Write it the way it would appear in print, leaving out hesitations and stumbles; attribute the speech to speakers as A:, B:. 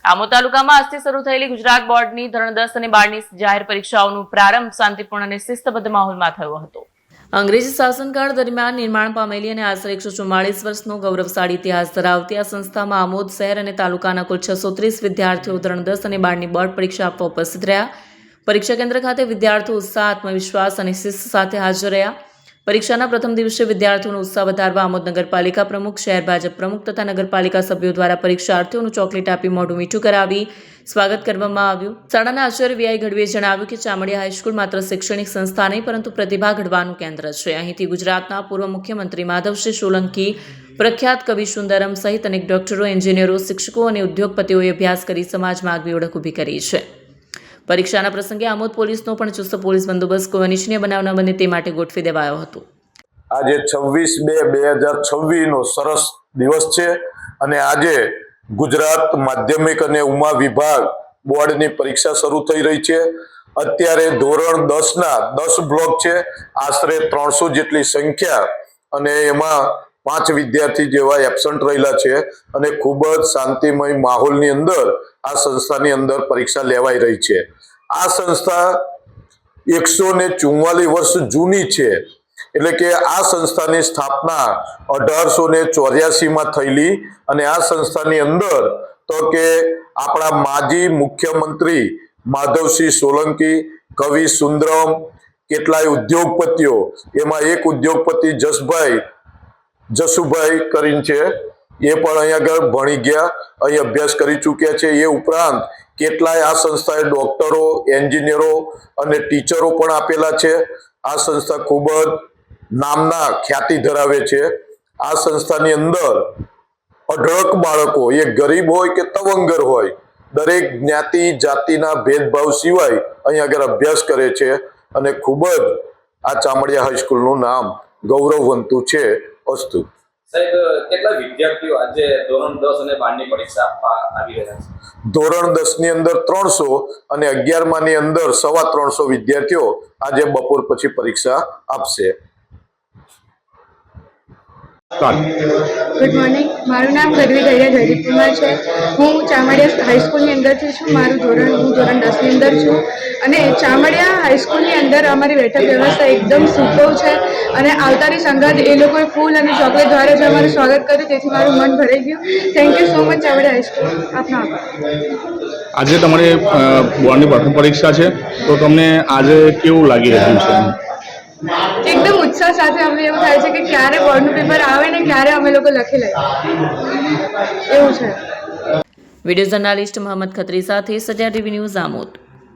A: આમોદ તાલુકામાં આજથી શરૂ થયેલી ગુજરાત બોર્ડની ધોરણ 10 અને 12ની જાહેર પરીક્ષાઓનો પ્રારંભ શાંતિપૂર્ણ અને શિસ્તબદ્ધ માહોલમાં થયો હતો। અંગ્રેજી શાસનકાળ દરમિયાન નિર્માણ પામેલી અને આશરે 144 વર્ષનો ગૌરવશાળી ઇતિહાસ ધરાવતી આ સંસ્થામાં આમોદ શહેર અને તાલુકાના કુલ 630 વિદ્યાર્થીઓ ધોરણ 10 અને 12ની બોર્ડ પરીક્ષા આપવા ઉપસ્થિત રહ્યા। પરીક્ષા કેન્દ્ર ખાતે વિદ્યાર્થીઓ ઉત્સાહ, આત્મવિશ્વાસ અને શિસ્ત સાથે હાજર રહ્યા। પરીક્ષાના પ્રથમ દિવસે વિદ્યાર્થીઓનો ઉત્સાહ વધારવા આમોદ નગરપાલિકા પ્રમુખ, શહેર ભાજપ પ્રમુખ તથા નગરપાલિકા સભ્યો દ્વારા પરીક્ષાર્થીઓનું ચોકલેટ આપી મોઢું મીઠું કરાવી સ્વાગત કરવામાં આવ્યું। શાળાના આચાર્ય વીઆઈ ગઢવીએ જણાવ્યું કે ચામડિયા હાઈસ્કૂલ માત્ર શૈક્ષણિક સંસ્થા નહીં પરંતુ પ્રતિભા ઘડવાનું કેન્દ્ર છે। અહીંથી ગુજરાતના પૂર્વ મુખ્યમંત્રી માધવસિંહ સોલંકી, પ્રખ્યાત કવિ સુંદરમ સહિત અનેક ડોક્ટરો, એન્જિનિયરો, શિક્ષકો અને ઉદ્યોગપતિઓએ અભ્યાસ કરી સમાજમાં આગવી ઓળખ ઊભી કરી છે। પરીક્ષાના પ્રસંગે આમોદ પોલીસનો પણ ચુસ્ત પોલીસ બંદોબસ્ત કોઈ અનિચ્છનીય બનાવ ન બને તે માટે ગોઠવી દેવાયો હતો।
B: આજે 26/2/2026 નો સરસ દિવસ છે અને આજે ગુજરાત માધ્યમિક અને ઉમા વિભાગ બોર્ડની પરીક્ષા શરૂ થઈ રહી છે। અત્યારે ધોરણ 10 ના 10 બ્લોક છે, આશરે 300 જેટલી સંખ્યા અને એમાં 5 વિદ્યાર્થી જેવા એબસન્ટ રહેલા છે અને ખૂબ જ શાંતિમય માહોલની અંદર આ સંસ્થાની અંદર પરીક્ષા લેવાઈ રહી છે। આ સંસ્થા 144 વર્ષ જૂની છે, એટલે કે આ સંસ્થાની સ્થાપના 1884માં થયેલી અને આ સંસ્થાની અંદર તો કે આપણા માજી મુખ્યમંત્રી માધવસિંહ સોલંકી, કવિ સુંદરમ, કેટલાય ઉદ્યોગપતિઓ, એમાં એક ઉદ્યોગપતિ જસુભાઈ કરીને છે, એ પણ અહીંયા આગળ ભણી ગયા, અહીં અભ્યાસ કરી ચૂક્યા છે। એ ઉપરાંત કેટલાય આ સંસ્થાએ ડોક્ટરો, એન્જિનિયરો અને ટીચરો પણ આપેલા છે। આ સંસ્થા ખૂબ જ નામના ખ્યાતિ ધરાવે છે। આ સંસ્થાની અંદર અઢળક બાળકો, એ ગરીબ હોય કે તવંગર હોય, દરેક જ્ઞાતિ જાતિના ભેદભાવ સિવાય અહીં આગળ અભ્યાસ કરે છે અને ખૂબ જ આ ચામડિયા હાઈસ્કૂલનું નામ ગૌરવવંતું છે। અસ્તુ
C: સાહેબ, કેટલા વિદ્યાર્થીઓ આજે ધોરણ 10 અને 12ની પરીક્ષા આપવા આવી રહ્યા છે?
B: ધોરણ 10 ની અંદર 300 અને 11મા ની અંદર 350 વિદ્યાર્થીઓ આજે બપોર પછી પરીક્ષા આપશે।
D: ગુડ મોર્નિંગ, મારું નામ ગઢવી ગૈયા જયદીપકુમાર છે। હું ચામડિયા હાઈસ્કૂલની અંદરથી છું। હું ધોરણ 10ની અંદર છું અને ચામડિયા હાઈસ્કૂલની અંદર અમારી બેઠક વ્યવસ્થા એકદમ સુપર છે અને આવતાની સંગાત એ લોકોએ ફૂલ અને ચોકલેટ દ્વારા જ અમારું સ્વાગત કર્યું, તેથી મારું મન ભરાઈ ગયું। Thank you so much Chamadia high school, આપનો આભાર।
E: આજે તમારી બોર્ડની પ્રથમ પરીક્ષા છે, તો તમને આજે કેવું લાગી રહ્યું છે?
D: એકદમ ઉત્સાહ સાથે અમને એવું થાય છે કે ક્યારે બોર્ડનું પેપર આવે ને ક્યારે અમે લોકો લખી લઈએ, એવું છે।
A: વિડીયો જર્નાલિસ્ટ મોહમ્મદ ખત્રી સાથે સજા ટીવી ન્યૂઝ આમોદ।